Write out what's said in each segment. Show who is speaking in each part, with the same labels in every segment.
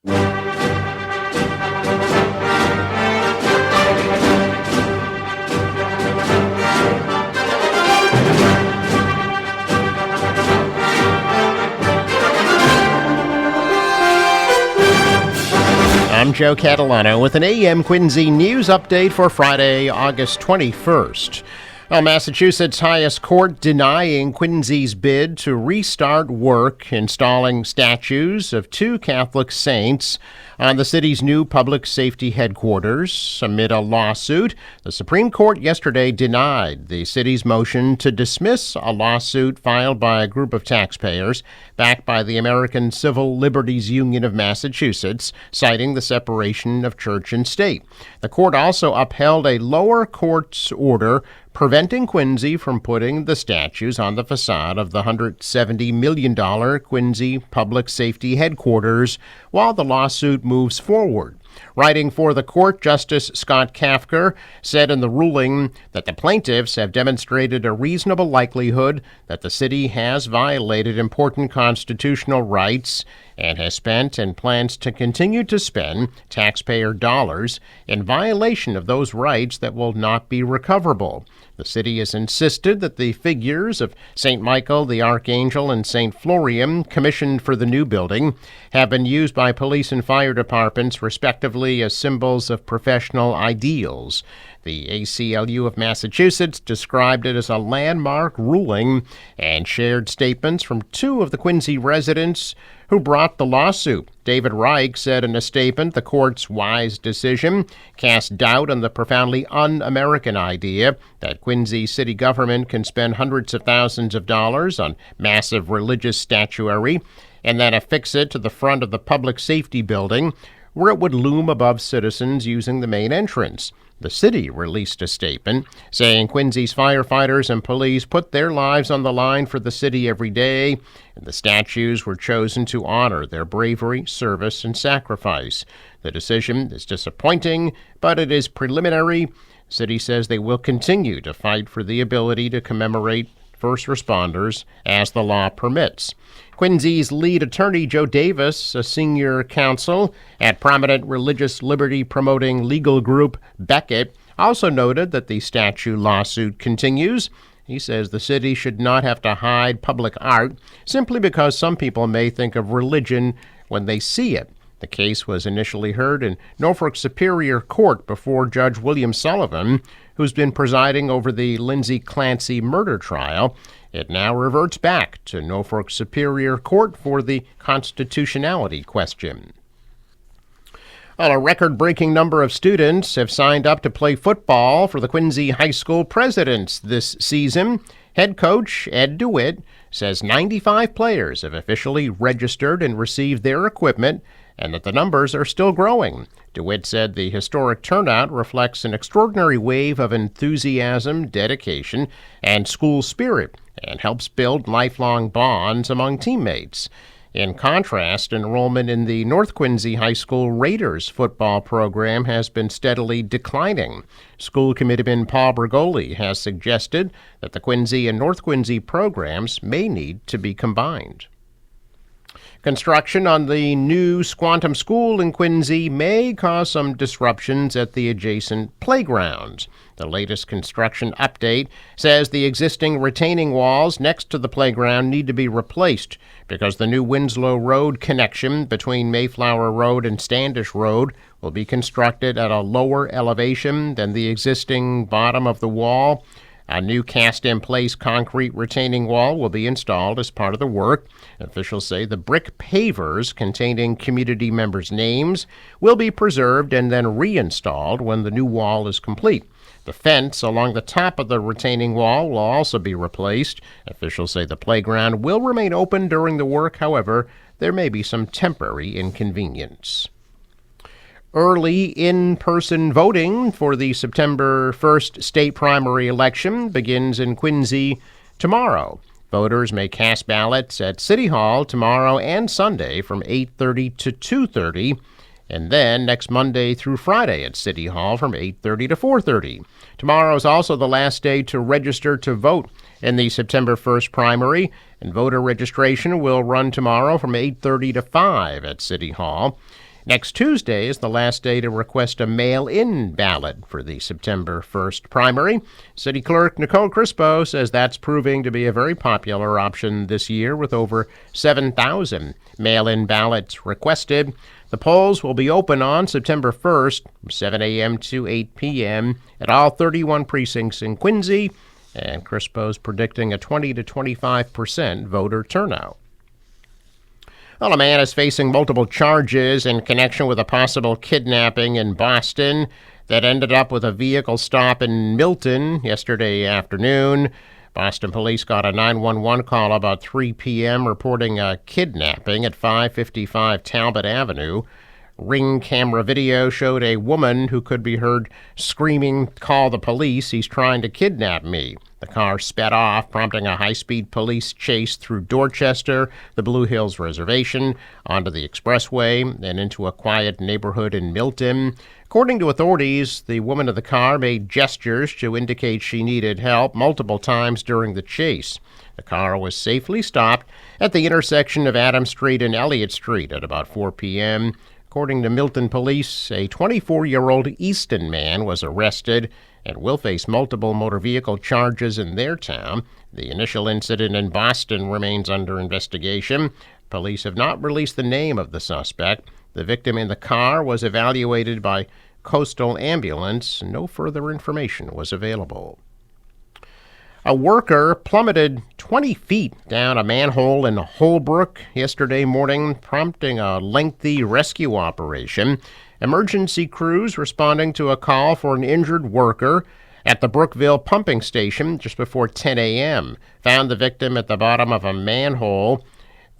Speaker 1: I'm Joe Catalano with an AM Quincy news update for Friday, August 21st. Massachusetts' highest court denying Quincy's bid to restart work installing statues of two Catholic saints on the city's new public safety headquarters. Amid a lawsuit, the Supreme Court yesterday denied the city's motion to dismiss a lawsuit filed by a group of taxpayers backed by the American Civil Liberties Union of Massachusetts, citing the separation of church and state. The court also upheld a lower court's order preventing Quincy from putting the statues on the facade of the $170 million Quincy Public Safety Headquarters while the lawsuit moves forward. Writing for the court, Justice Scott Kafker said in the ruling that the plaintiffs have demonstrated a reasonable likelihood that the city has violated important constitutional rights and has spent and plans to continue to spend taxpayer dollars in violation of those rights that will not be recoverable. The city has insisted that the figures of St. Michael the Archangel and St. Florian, commissioned for the new building, have been used by police and fire departments, respectively, as symbols of professional ideals. The ACLU of Massachusetts described it as a landmark ruling and shared statements from two of the Quincy residents who brought the lawsuit. David Reich said in a statement the court's wise decision cast doubt on the profoundly un-American idea that Quincy city government can spend hundreds of thousands of dollars on massive religious statuary and then affix it to the front of the public safety building where it would loom above citizens using the main entrance. The city released a statement saying Quincy's firefighters and police put their lives on the line for the city every day, and the statues were chosen to honor their bravery, service, and sacrifice. The decision is disappointing, but it is preliminary. The city says they will continue to fight for the ability to commemorate first responders as the law permits. Quincy's lead attorney, Joe Davis, a senior counsel at prominent religious liberty-promoting legal group Becket, also noted that the statue lawsuit continues. He says the city should not have to hide public art simply because some people may think of religion when they see it. The case was initially heard in Norfolk Superior Court before Judge William Sullivan, who's been presiding over the Lindsay Clancy murder trial. It now reverts back to Norfolk Superior Court for the constitutionality question. A record-breaking number of students have signed up to play football for the Quincy High School Presidents this season. Head coach Ed DeWitt says 95 players have officially registered and received their equipment, and that the numbers are still growing. DeWitt said the historic turnout reflects an extraordinary wave of enthusiasm, dedication, and school spirit, and helps build lifelong bonds among teammates. In contrast, enrollment in the North Quincy High School Raiders football program has been steadily declining. School committeeman Paul Bergoli has suggested that the Quincy and North Quincy programs may need to be combined. Construction on the new Squantum School in Quincy may cause some disruptions at the adjacent playgrounds. The latest construction update says the existing retaining walls next to the playground need to be replaced because the new Winslow Road connection between Mayflower Road and Standish Road will be constructed at a lower elevation than the existing bottom of the wall. A new cast-in-place concrete retaining wall will be installed as part of the work. Officials say the brick pavers containing community members' names will be preserved and then reinstalled when the new wall is complete. The fence along the top of the retaining wall will also be replaced. Officials say the playground will remain open during the work. However, there may be some temporary inconvenience. Early in-person voting for the September 1st state primary election begins in Quincy tomorrow. Voters may cast ballots at City Hall tomorrow and Sunday from 8:30 to 2:30, and then next Monday through Friday at City Hall from 8:30 to 4:30. Tomorrow is also the last day to register to vote in the September 1st primary, and voter registration will run tomorrow from 8:30 to 5 at City Hall. Next Tuesday is the last day to request a mail-in ballot for the September 1st primary. City Clerk Nicole Crispo says that's proving to be a very popular option this year with over 7,000 mail-in ballots requested. The polls will be open on September 1st from 7 a.m. to 8 p.m. at all 31 precincts in Quincy, and Crispo's predicting a 20 to 25% voter turnout. Well, a man is facing multiple charges in connection with a possible kidnapping in Boston that ended up with a vehicle stop in Milton yesterday afternoon. Boston police got a 911 call about 3 p.m. reporting a kidnapping at 555 Talbot Avenue. Ring camera video showed a woman who could be heard screaming, "Call the police, he's trying to kidnap me." The car sped off, prompting a high-speed police chase through Dorchester, the Blue Hills Reservation, onto the expressway, and into a quiet neighborhood in Milton. According to authorities, the woman in the car made gestures to indicate she needed help multiple times during the chase. The car was safely stopped at the intersection of Adams Street and Elliott Street at about 4 p.m. According to Milton police, a 24-year-old Easton man was arrested and will face multiple motor vehicle charges in their town. The initial incident in Boston remains under investigation. Police have not released the name of the suspect. The victim in the car was evaluated by Coastal Ambulance. No further information was available. A worker plummeted 20 feet down a manhole in Holbrook yesterday morning, prompting a lengthy rescue operation. Emergency crews responding to a call for an injured worker at the Brookville pumping station just before 10 a.m. found the victim at the bottom of a manhole.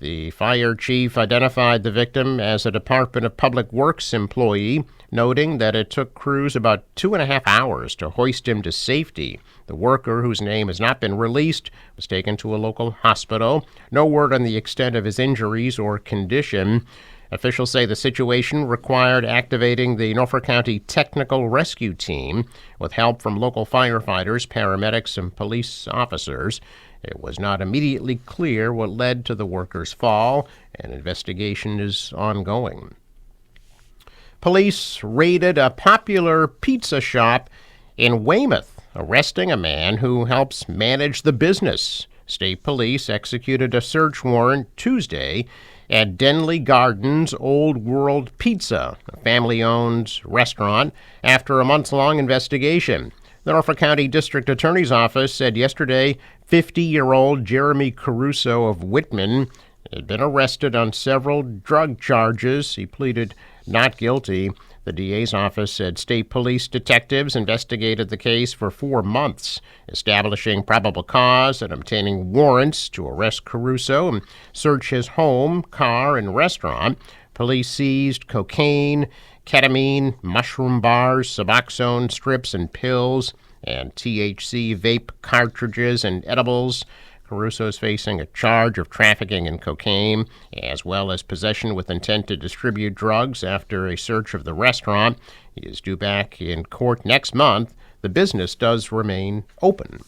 Speaker 1: The fire chief identified the victim as a Department of Public Works employee, noting that it took crews about 2.5 hours to hoist him to safety. The worker, whose name has not been released, was taken to a local hospital. No word on the extent of his injuries or condition. Officials say the situation required activating the Norfolk County Technical Rescue Team with help from local firefighters, paramedics, and police officers. It was not immediately clear what led to the worker's fall. An investigation is ongoing. Police raided a popular pizza shop in Weymouth, arresting a man who helps manage the business. State police executed a search warrant Tuesday at Denley Gardens Old World Pizza, a family-owned restaurant, after a months-long investigation. The Norfolk County District Attorney's Office said yesterday 50-year-old Jeremy Caruso of Whitman had been arrested on several drug charges. He pleaded not guilty. The DA's office said state police detectives investigated the case for 4 months, establishing probable cause and obtaining warrants to arrest Caruso and search his home, car, and restaurant. Police seized cocaine, ketamine, mushroom bars, Suboxone strips and pills, and THC vape cartridges and edibles. Caruso is facing a charge of trafficking in cocaine, as well as possession with intent to distribute drugs after a search of the restaurant. He is due back in court next month. The business does remain open.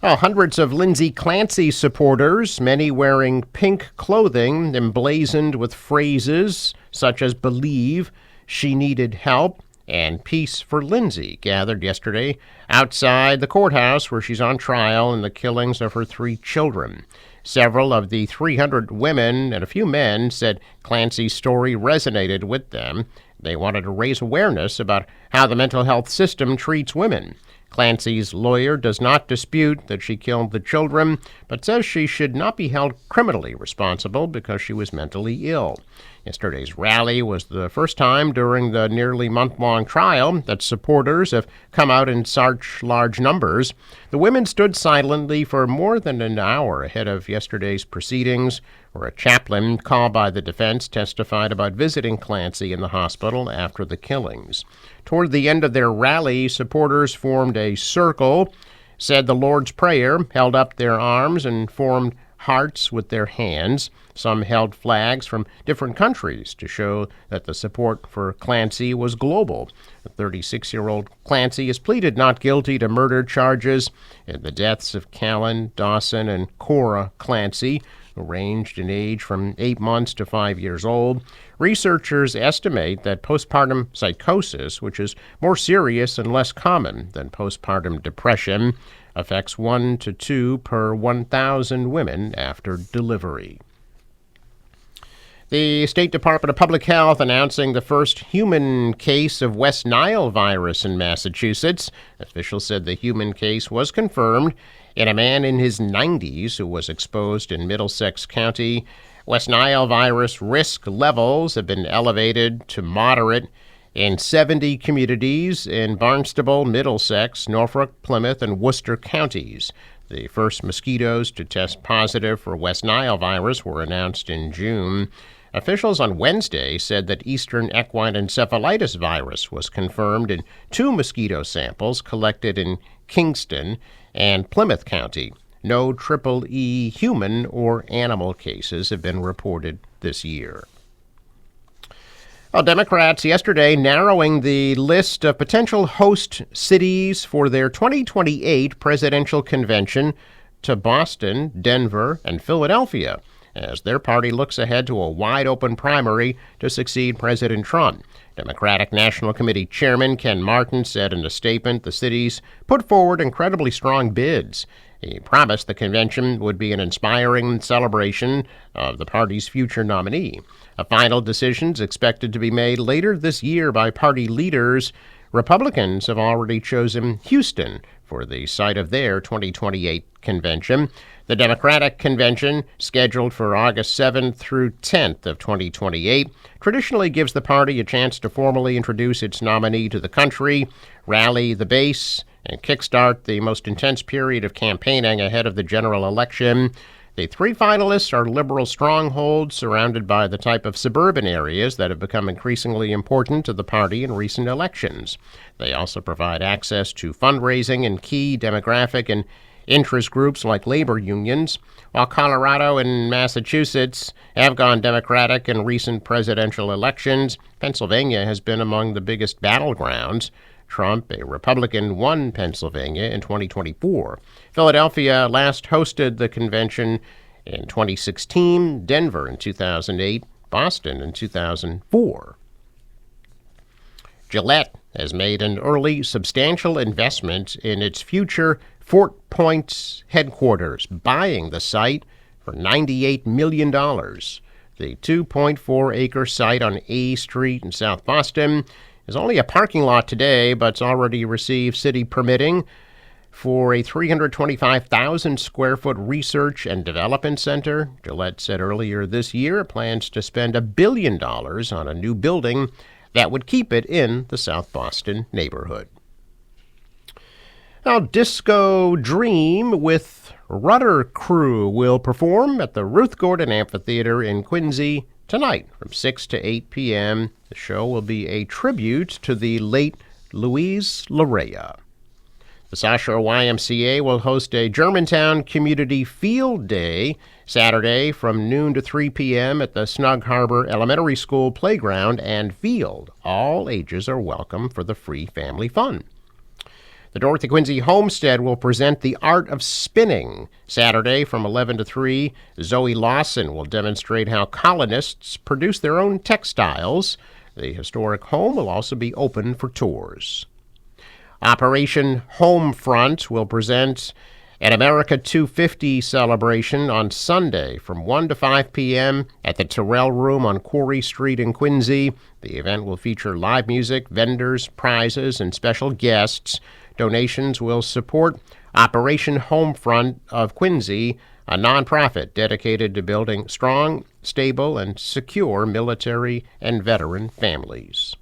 Speaker 1: Hundreds of Lindsay Clancy supporters, many wearing pink clothing emblazoned with phrases such as "Believe," "She Needed Help," and "Peace for Lindsay," gathered yesterday outside the courthouse where she's on trial in the killings of her 3 children. Several of the 300 women and a few men said Clancy's story resonated with them. They wanted to raise awareness about how the mental health system treats women. Clancy's lawyer does not dispute that she killed the children, but says she should not be held criminally responsible because she was mentally ill. Yesterday's rally was the first time during the nearly month-long trial that supporters have come out in such large numbers. The women stood silently for more than an hour ahead of yesterday's proceedings, where a chaplain called by the defense testified about visiting Clancy in the hospital after the killings. Toward the end of their rally, supporters formed a circle, said the Lord's Prayer, held up their arms, and formed hearts with their hands. Some held flags from different countries to show that the support for Clancy was global. The 36-year-old Clancy has pleaded not guilty to murder charges in the deaths of Callan, Dawson, and Cora Clancy. who ranged in age from 8 months to 5 years old. Researchers estimate that postpartum psychosis, which is more serious and less common than postpartum depression, affects 1 to 2 per 1,000 women after delivery. The State Department of Public Health announcing the first human case of West Nile virus in Massachusetts. Officials said the human case was confirmed in a man in his 90s who was exposed in Middlesex County. West Nile virus risk levels have been elevated to moderate in 70 communities in Barnstable, Middlesex, Norfolk, Plymouth, and Worcester counties. The first mosquitoes to test positive for West Nile virus were announced in June. Officials on Wednesday said that Eastern equine encephalitis virus was confirmed in 2 mosquito samples collected in Kingston and Plymouth County. No triple E human or animal cases have been reported this year. Well, Democrats yesterday narrowing the list of potential host cities for their 2028 presidential convention to Boston, Denver, and Philadelphia, as their party looks ahead to a wide-open primary to succeed President Trump. Democratic National Committee Chairman Ken Martin said in a statement the cities put forward incredibly strong bids. He promised the convention would be an inspiring celebration of the party's future nominee. A final decision is expected to be made later this year by party leaders. Republicans have already chosen Houston for the site of their 2028 convention. The Democratic convention, scheduled for August 7th through 10th of 2028, traditionally gives the party a chance to formally introduce its nominee to the country, rally the base, and kickstart the most intense period of campaigning ahead of the general election. The 3 finalists are liberal strongholds surrounded by the type of suburban areas that have become increasingly important to the party in recent elections. They also provide access to fundraising in key demographic and interest groups like labor unions. While Colorado and Massachusetts have gone Democratic in recent presidential elections, Pennsylvania has been among the biggest battlegrounds. Trump, a Republican, won Pennsylvania in 2024. Philadelphia last hosted the convention in 2016, Denver in 2008, Boston in 2004. Gillette has made an early substantial investment in its future Fort Point headquarters, buying the site for $98 million. The 2.4-acre site on A Street in South Boston is only a parking lot today, but it's already received city permitting for a 325,000 square foot research and development center. Gillette said earlier this year it plans to spend $1 billion on a new building that would keep it in the South Boston neighborhood. Now, Disco Dream with Rudder Crew will perform at the Ruth Gordon Amphitheater in Quincy tonight from 6 to 8 p.m. The show will be a tribute to the late Louise Larea. The South Shore YMCA will host a Germantown Community Field Day Saturday from noon to 3 p.m. at the Snug Harbor Elementary School playground and field. All ages are welcome for the free family fun. The Dorothy Quincy Homestead will present The Art of Spinning Saturday from 11 to 3. Zoe Lawson will demonstrate how colonists produce their own textiles. The historic home will also be open for tours. Operation Homefront will present an America 250 celebration on Sunday from 1 to 5 p.m. at the Terrell Room on Quarry Street in Quincy. The event will feature live music, vendors, prizes, and special guests. Donations will support Operation Homefront of Quincy, a nonprofit dedicated to building strong, stable, and secure military and veteran families.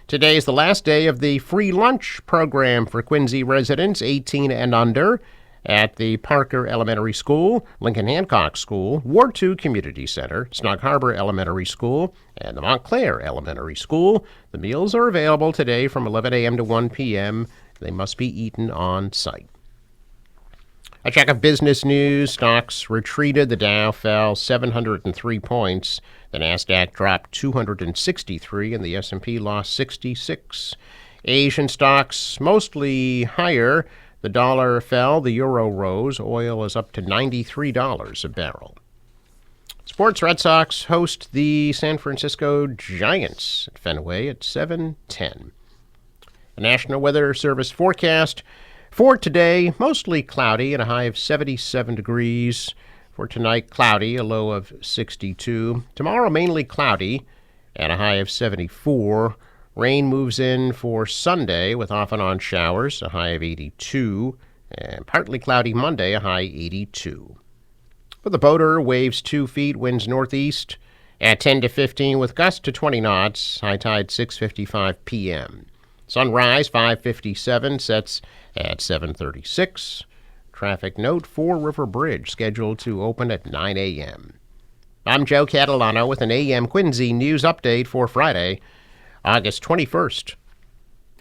Speaker 1: Today is the last day of the free lunch program for Quincy residents 18 and under at the Parker Elementary School, Lincoln Hancock School, Ward 2 Community Center, Snug Harbor Elementary School, and the Montclair Elementary School. The meals are available today from 11 a.m. to 1 p.m. They must be eaten on site. A check of business news. Stocks retreated. The Dow fell 703 points. The Nasdaq dropped 263, and the S&P lost 66. Asian stocks mostly higher. The dollar fell, the euro rose. Oil is up to $93 a barrel. Sports: Red Sox host the San Francisco Giants at Fenway at 7:10. The National Weather Service forecast for today: mostly cloudy and a high of 77 degrees. For tonight, cloudy, a low of 62. Tomorrow, mainly cloudy and a high of 74. Rain moves in for Sunday with off and on showers, a high of 82. And partly cloudy Monday, a high 82. For the boater, waves 2 feet, winds northeast at 10 to 15 with gusts to 20 knots. High tide 6:55 p.m. Sunrise 5:57, sets at 7:36. Traffic note: Fore River Bridge scheduled to open at 9 a.m. I'm Joe Catalano with an AM Quincy news update for Friday, August 21st.